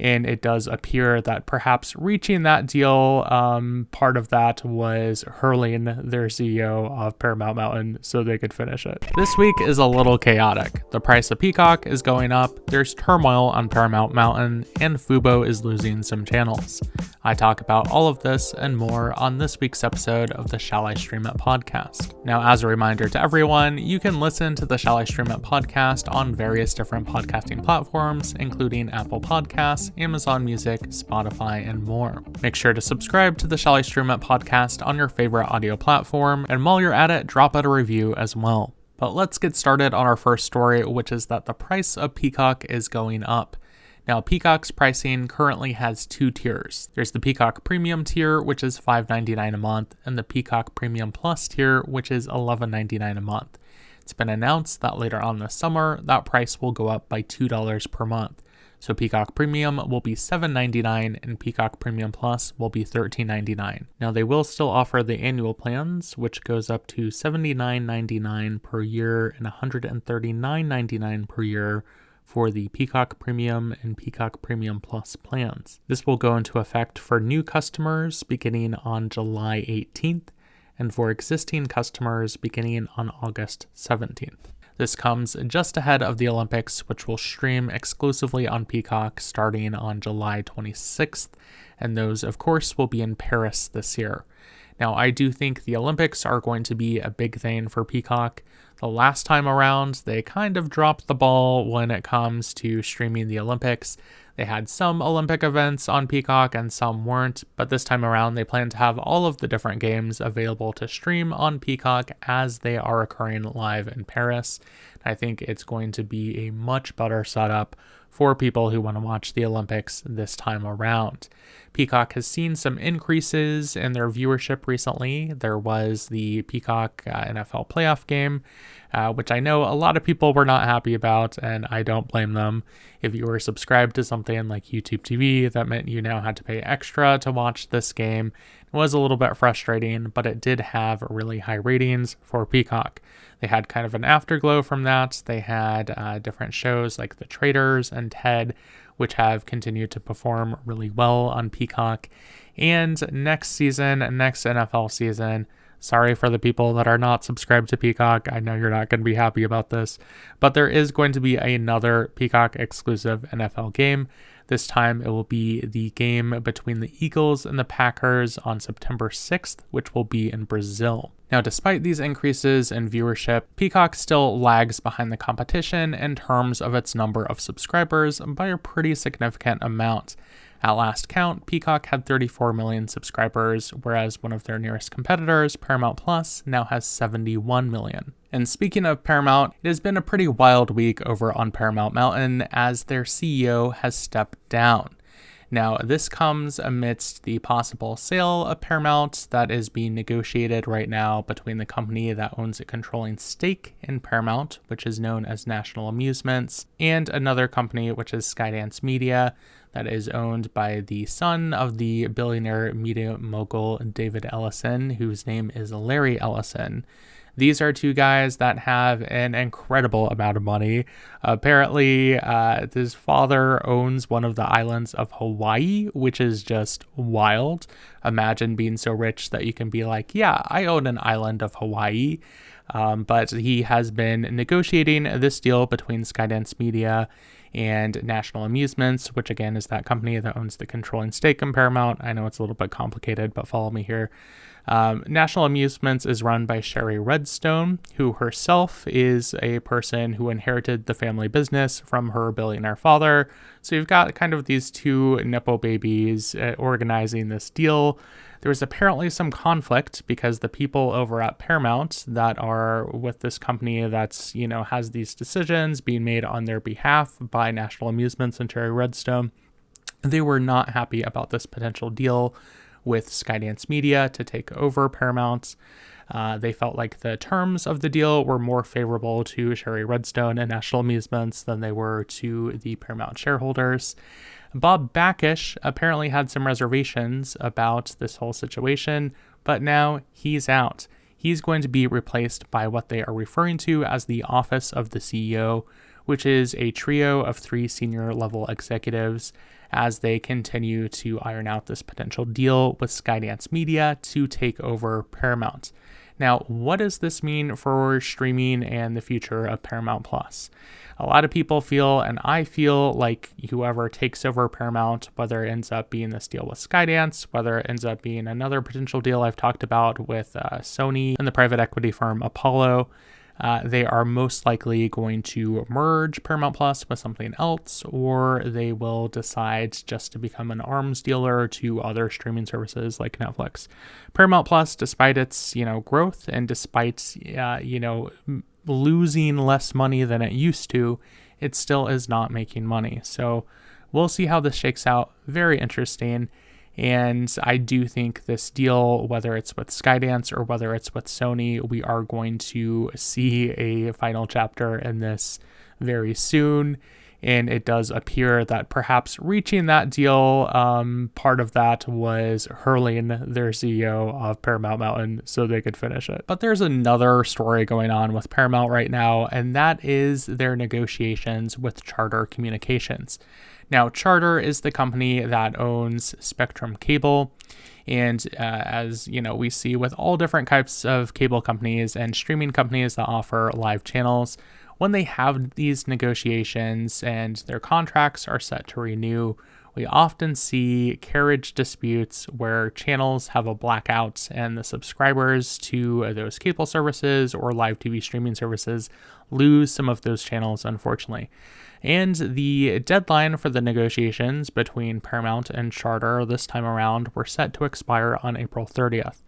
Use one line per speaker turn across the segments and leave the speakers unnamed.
And it does appear that perhaps reaching that deal, part of that was hurling their CEO off Paramount Mountain so they could finish it. This week is a little chaotic. The price of Peacock is going up, there's turmoil on Paramount Mountain, and Fubo is losing some channels. I talk about all of this and more on this week's episode of the Shall I Stream It podcast. Now, as a reminder to everyone, you can listen to the Shall I Stream It podcast on various different podcasting platforms, including Apple Podcasts, Amazon Music, Spotify, and more. Make sure to subscribe to the Shall I Stream It podcast on your favorite audio platform, and while you're at it, drop out a review as well. But let's get started on our first story, which is that the price of Peacock is going up. Now, Peacock's pricing currently has two tiers. There's the Peacock Premium tier, which is $5.99 a month, and the Peacock Premium Plus tier, which is $11.99 a month. It's been announced that later on this summer, that price will go up by $2 per month. So Peacock Premium will be $7.99 and Peacock Premium Plus will be $13.99. Now, they will still offer the annual plans, which goes up to $79.99 per year and $139.99 per year for the Peacock Premium and Peacock Premium Plus plans. This will go into effect for new customers beginning on July 18th and for existing customers beginning on August 17th. This comes just ahead of the Olympics, which will stream exclusively on Peacock starting on July 26th, and those, of course, will be in Paris this year. Now, I do think the Olympics are going to be a big thing for Peacock. The last time around, they kind of dropped the ball when it comes to streaming the Olympics. They had some Olympic events on Peacock and some weren't, but this time around they plan to have all of the different games available to stream on Peacock as they are occurring live in Paris. I think it's going to be a much better setup for people who want to watch the Olympics this time around. Peacock has seen some increases in their viewership recently. There was the Peacock NFL playoff game, which I know a lot of people were not happy about, and I don't blame them. If you were subscribed to something like YouTube TV, that meant you now had to pay extra to watch this game. It was a little bit frustrating, but it did have really high ratings for Peacock. They had kind of an afterglow from that. They had different shows like The Traitors and Ted, which have continued to perform really well on Peacock. And next NFL season, sorry for the people that are not subscribed to Peacock. I know you're not going to be happy about this, but there is going to be another Peacock exclusive NFL game. This time it will be the game between the Eagles and the Packers on September 6th, which will be in Brazil. Now, despite these increases in viewership, Peacock still lags behind the competition in terms of its number of subscribers by a pretty significant amount. At last count, Peacock had 34 million subscribers, whereas one of their nearest competitors, Paramount Plus, now has 71 million. And speaking of Paramount, it has been a pretty wild week over on Paramount Mountain as their CEO has stepped down. Now, this comes amidst the possible sale of Paramount that is being negotiated right now between the company that owns a controlling stake in Paramount, which is known as National Amusements, and another company, which is Skydance Media, that is owned by the son of the billionaire media mogul David Ellison, whose name is Larry Ellison. These are two guys that have an incredible amount of money. Apparently, his father owns one of the islands of Hawaii, which is just wild. Imagine being so rich that you can be like, yeah, I own an island of Hawaii. But he has been negotiating this deal between Skydance Media and National Amusements, which again is that company that owns the controlling stake in Paramount. I know it's a little bit complicated, but follow me here. National Amusements is run by Sherry Redstone, who herself is a person who inherited the family business from her billionaire father. So you've got kind of these two Nepo babies organizing this deal. There was apparently some conflict because the people over at Paramount that are with this company that's, has these decisions being made on their behalf by National Amusements and Sherry Redstone, they were not happy about this potential deal with Skydance Media to take over Paramount. They felt like the terms of the deal were more favorable to Sherry Redstone and National Amusements than they were to the Paramount shareholders. Bob Bakish apparently had some reservations about this whole situation, but now he's out. He's going to be replaced by what they are referring to as the Office of the CEO, which is a trio of 3 senior level executives. as they continue to iron out this potential deal with Skydance Media to take over Paramount. Now, what does this mean for streaming and the future of Paramount Plus? A lot of people feel, and I feel, like whoever takes over Paramount, whether it ends up being this deal with Skydance, whether it ends up being another potential deal I've talked about with Sony and the private equity firm Apollo, they are most likely going to merge Paramount Plus with something else, or they will decide just to become an arms dealer to other streaming services like Netflix. Paramount Plus, despite its, growth and despite, losing less money than it used to, it still is not making money. So we'll see how this shakes out. Very interesting. And I do think this deal, whether it's with Skydance or whether it's with Sony, we are going to see a final chapter in this very soon. And it does appear that perhaps reaching that deal, part of that was hurling their CEO of Paramount Mountain so they could finish it. But there's another story going on with Paramount right now, and that is their negotiations with Charter Communications. Now, Charter is the company that owns Spectrum Cable. And as we see with all different types of cable companies and streaming companies that offer live channels, when they have these negotiations and their contracts are set to renew, we often see carriage disputes where channels have a blackout and the subscribers to those cable services or live TV streaming services lose some of those channels, unfortunately. And the deadline for the negotiations between Paramount and Charter this time around were set to expire on April 30th.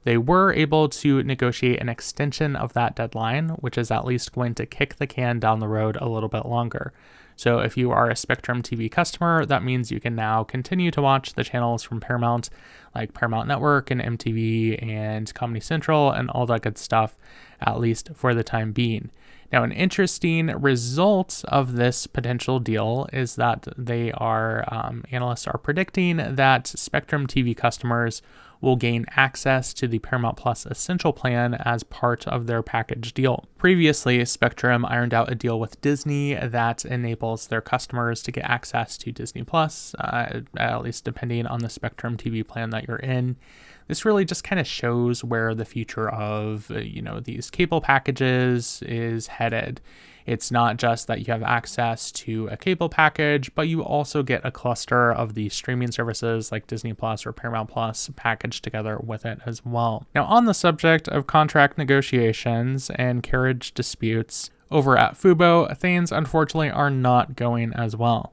They were able to negotiate an extension of that deadline, which is at least going to kick the can down the road a little bit longer. So if you are a Spectrum TV customer, that means you can now continue to watch the channels from Paramount, like Paramount Network and MTV and Comedy Central and all that good stuff, at least for the time being. Now, an interesting result of this potential deal is that analysts are predicting that Spectrum TV customers will gain access to the Paramount Plus Essential plan as part of their package deal. Previously, Spectrum ironed out a deal with Disney that enables their customers to get access to Disney Plus, at least depending on the Spectrum TV plan that you're in. This really just kind of shows where the future of, these cable packages is headed. It's not just that you have access to a cable package, but you also get a cluster of the streaming services like Disney Plus or Paramount Plus packaged together with it as well. Now, on the subject of contract negotiations and carriage disputes, over at Fubo, things unfortunately are not going as well.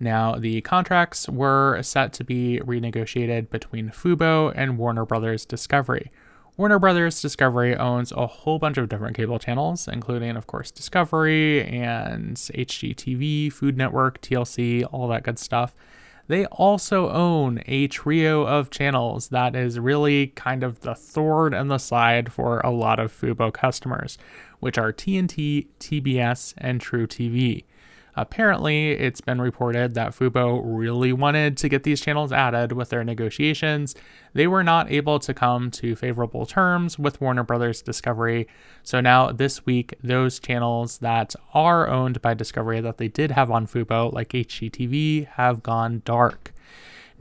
Now, the contracts were set to be renegotiated between Fubo and Warner Brothers Discovery. Warner Brothers Discovery owns a whole bunch of different cable channels, including, of course, Discovery and HGTV, Food Network, TLC, all that good stuff. They also own a trio of channels that is really kind of the thorn in the side for a lot of Fubo customers, which are TNT, TBS, and True TV. Apparently, it's been reported that Fubo really wanted to get these channels added with their negotiations. They were not able to come to favorable terms with Warner Brothers Discovery. So now this week, those channels that are owned by Discovery that they did have on Fubo, like HGTV, have gone dark.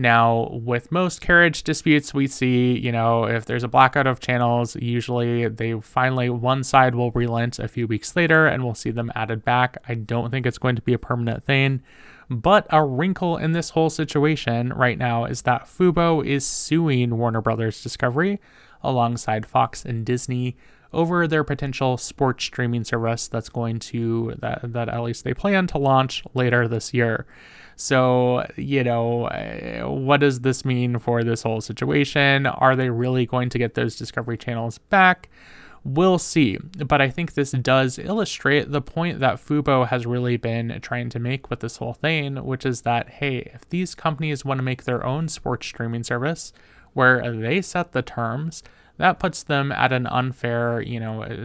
Now, with most carriage disputes we see, if there's a blackout of channels, usually one side will relent a few weeks later and we'll see them added back. I don't think it's going to be a permanent thing. But a wrinkle in this whole situation right now is that Fubo is suing Warner Brothers Discovery alongside Fox and Disney over their potential sports streaming service that at least they plan to launch later this year. So, what does this mean for this whole situation? Are they really going to get those Discovery channels back? We'll see. But I think this does illustrate the point that Fubo has really been trying to make with this whole thing, which is that, hey, if these companies want to make their own sports streaming service where they set the terms, that puts them at an unfair,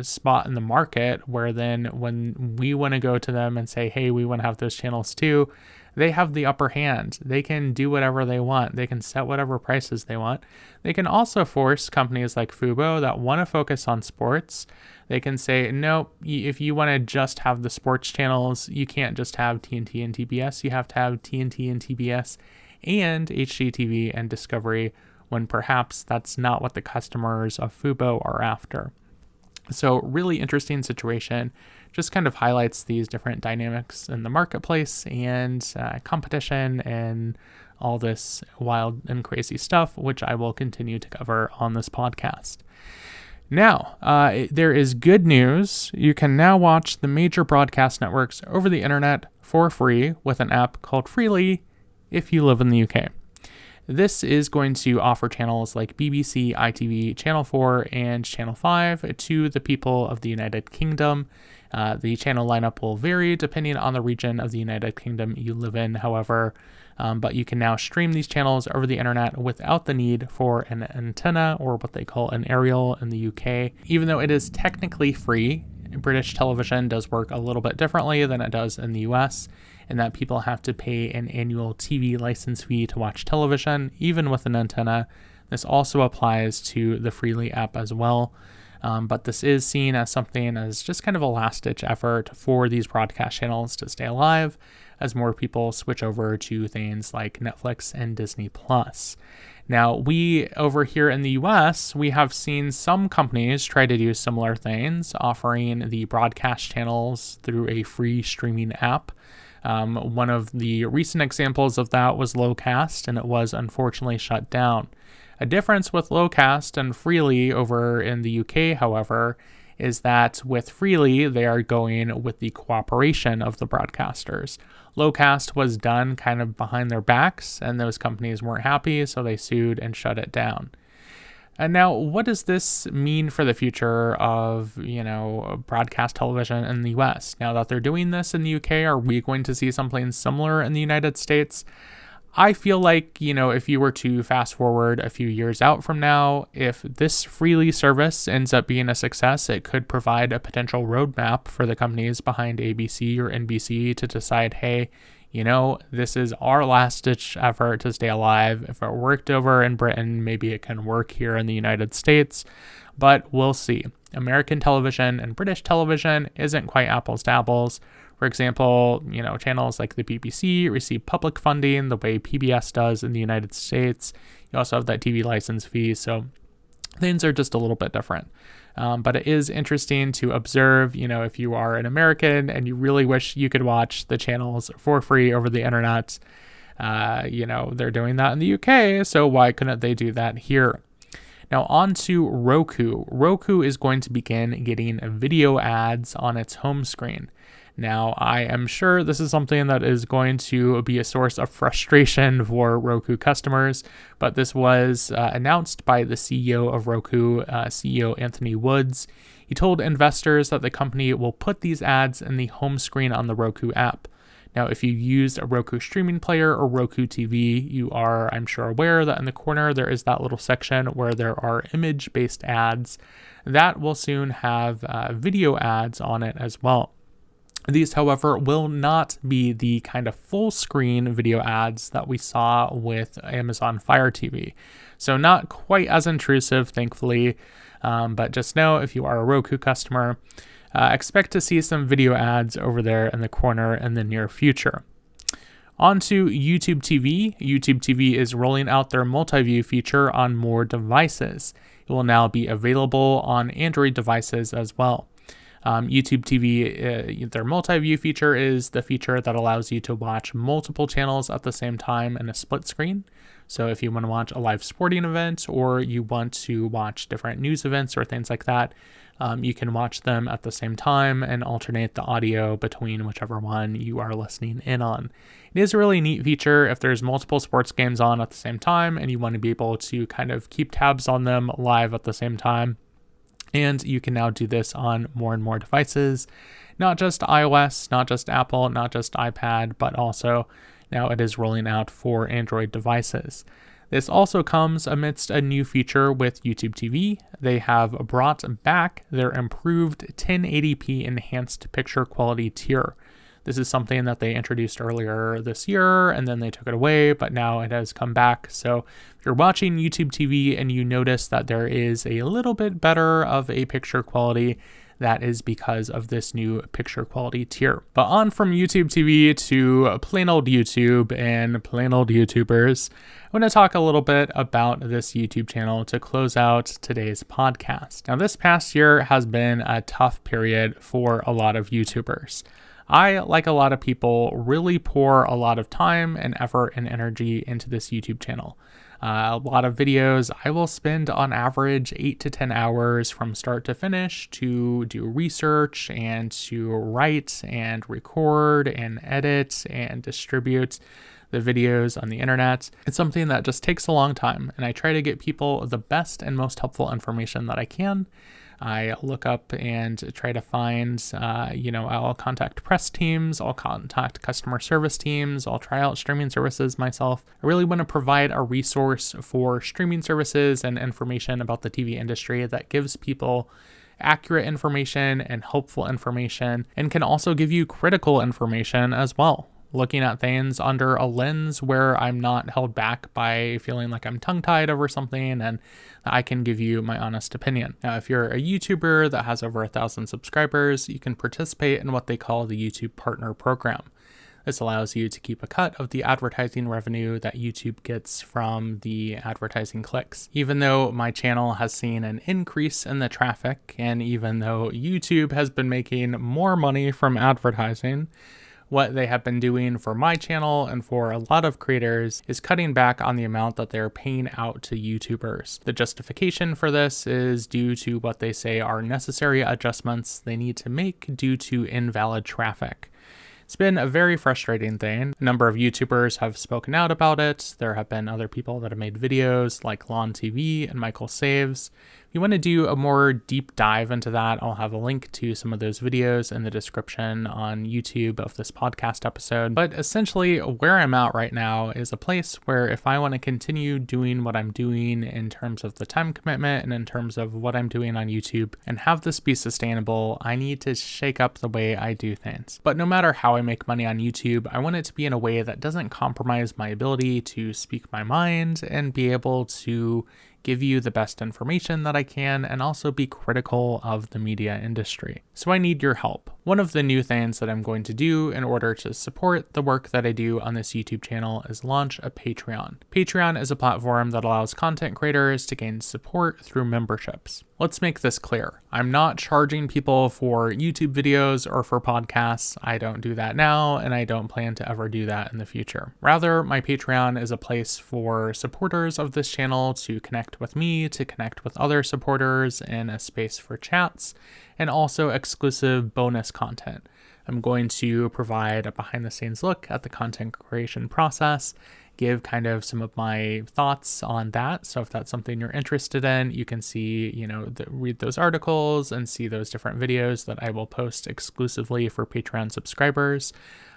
spot in the market where then when we want to go to them and say, hey, we want to have those channels too, They have the upper hand. They can do whatever they want. They can set whatever prices they want. They can also force companies like Fubo that want to focus on sports. They can say, no, if you want to just have the sports channels, you can't just have TNT and TBS. You have to have TNT and TBS and HGTV and Discovery, when perhaps that's not what the customers of Fubo are after. So really interesting situation. Just kind of highlights these different dynamics in the marketplace and competition and all this wild and crazy stuff, which I will continue to cover on this podcast. Now, there is good news. You can now watch the major broadcast networks over the internet for free with an app called Freely if you live in the UK. This is going to offer channels like BBC, ITV, Channel 4, and Channel 5 to the people of the United Kingdom. The channel lineup will vary depending on the region of the United Kingdom you live in, however, but you can now stream these channels over the internet without the need for an antenna, or what they call an aerial in the UK. Even though it is technically free, British television does work a little bit differently than it does in the US, in that people have to pay an annual TV license fee to watch television, even with an antenna. This also applies to the Freely app as well. But this is seen as something as just kind of a last-ditch effort for these broadcast channels to stay alive as more people switch over to things like Netflix and Disney+. Now, we over here in the US, we have seen some companies try to do similar things, offering the broadcast channels through a free streaming app. One of the recent examples of that was Lowcast, and it was unfortunately shut down. A difference with Lowcast and Freely over in the UK, however, is that with Freely, they are going with the cooperation of the broadcasters. Lowcast was done kind of behind their backs, and those companies weren't happy, so they sued and shut it down. And now, what does this mean for the future of, broadcast television in the US? Now that they're doing this in the UK, are we going to see something similar in the United States? I feel like, if you were to fast forward a few years out from now, if this Freely service ends up being a success, it could provide a potential roadmap for the companies behind ABC or NBC to decide, hey, this is our last-ditch effort to stay alive. If it worked over in Britain, maybe it can work here in the United States, but we'll see. American television and British television isn't quite apples to apples. For example, channels like the BBC receive public funding the way PBS does in the United States. You also have that TV license fee, so things are just a little bit different. But it is interesting to observe, if you are an American and you really wish you could watch the channels for free over the internet, they're doing that in the UK, so why couldn't they do that here? Now on to Roku. Roku is going to begin getting video ads on its home screen. Now, I am sure this is something that is going to be a source of frustration for Roku customers, but this was announced by the CEO of Roku, CEO Anthony Woods. He told investors that the company will put these ads in the home screen on the Roku app. Now, if you use a Roku streaming player or Roku TV, you are, I'm sure, aware that in the corner there is that little section where there are image-based ads. That will soon have video ads on it as well. These, however, will not be the kind of full screen video ads that we saw with Amazon Fire TV. So not quite as intrusive, thankfully, but just know if you are a Roku customer, expect to see some video ads over there in the corner in the near future. On to YouTube TV. YouTube TV is rolling out their multi-view feature on more devices. It will now be available on Android devices as well. YouTube TV, their multi-view feature is the feature that allows you to watch multiple channels at the same time in a split screen. So if you want to watch a live sporting event or you want to watch different news events or things like that, you can watch them at the same time and alternate the audio between whichever one you are listening in on. It is a really neat feature if there's multiple sports games on at the same time and you want to be able to kind of keep tabs on them live at the same time. And you can now do this on more and more devices, not just iOS, not just Apple, not just iPad, but also now it is rolling out for Android devices. This also comes amidst a new feature with YouTube TV. They have brought back their improved 1080p enhanced picture quality tier. This is something that they introduced earlier this year and then they took it away, but now it has come back. So if you're watching YouTube TV and you notice that there is a little bit better of a picture quality, that is because of this new picture quality tier. But on from YouTube TV to plain old YouTube and plain old YouTubers, I want to talk a little bit about this YouTube channel to close out today's podcast. Now, this past year has been a tough period for a lot of YouTubers. I, like a lot of people, really pour a lot of time and effort and energy into this YouTube channel. A lot of videos I will spend on average 8 to 10 hours from start to finish to do research and to write and record and edit and distribute the videos on the internet. It's something that just takes a long time, and I try to get people the best and most helpful information that I can. I look up and try to find, I'll contact press teams, I'll contact customer service teams, I'll try out streaming services myself. I really want to provide a resource for streaming services and information about the TV industry that gives people accurate information and helpful information, and can also give you critical information as well. Looking at things under a lens where I'm not held back by feeling like I'm tongue-tied over something, and I can give you my honest opinion. Now, if you're a YouTuber that has over 1,000 subscribers, you can participate in what they call the YouTube Partner Program. This allows you to keep a cut of the advertising revenue that YouTube gets from the advertising clicks. Even though my channel has seen an increase in the traffic, and even though YouTube has been making more money from advertising, what they have been doing for my channel and for a lot of creators is cutting back on the amount that they're paying out to YouTubers. The justification for this is due to what they say are necessary adjustments they need to make due to invalid traffic. It's been a very frustrating thing. A number of YouTubers have spoken out about it. There have been other people that have made videos like Lawn TV and Michael Saves. If you want to do a more deep dive into that, I'll have a link to some of those videos in the description on YouTube of this podcast episode. But essentially, where I'm at right now is a place where if I want to continue doing what I'm doing in terms of the time commitment and in terms of what I'm doing on YouTube and have this be sustainable, I need to shake up the way I do things. But no matter how I make money on YouTube, I want it to be in a way that doesn't compromise my ability to speak my mind and be able to give you the best information that I can and also be critical of the media industry. So I need your help. One of the new things that I'm going to do in order to support the work that I do on this YouTube channel is launch a Patreon. Patreon is a platform that allows content creators to gain support through memberships. Let's make this clear. I'm not charging people for YouTube videos or for podcasts. I don't do that now, and I don't plan to ever do that in the future. Rather, my Patreon is a place for supporters of this channel to connect with me, to connect with other supporters, and a space for chats, and also exclusive bonus content. I'm going to provide a behind-the-scenes look at the content creation process, give kind of some of my thoughts on that. So if that's something you're interested in, you can see, read those articles and see those different videos that I will post exclusively for Patreon subscribers.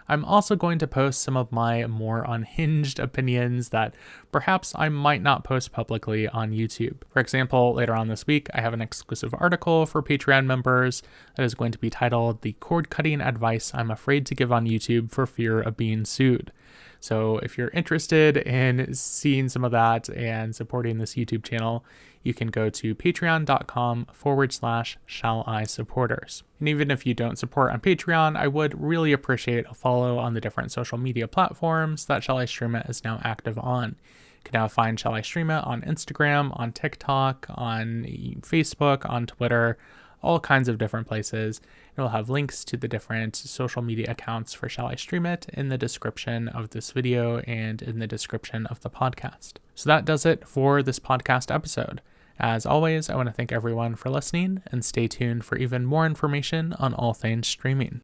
I'm also going to post some of my more unhinged opinions that perhaps I might not post publicly on YouTube. For example, later on this week, I have an exclusive article for Patreon members that is going to be titled "The Cord-Cutting Advice I'm Afraid to Give on YouTube for Fear of Being Sued." So if you're interested in seeing some of that and supporting this YouTube channel, you can go to patreon.com/shallisupporters. And even if you don't support on Patreon, I would really appreciate a follow on the different social media platforms that Shall I Stream It is now active on. You can now find Shall I Stream It on Instagram, on TikTok, on Facebook, on Twitter, all kinds of different places. And we'll have links to the different social media accounts for Shall I Stream It in the description of this video and in the description of the podcast. So that does it for this podcast episode. As always, I want to thank everyone for listening and stay tuned for even more information on all things streaming.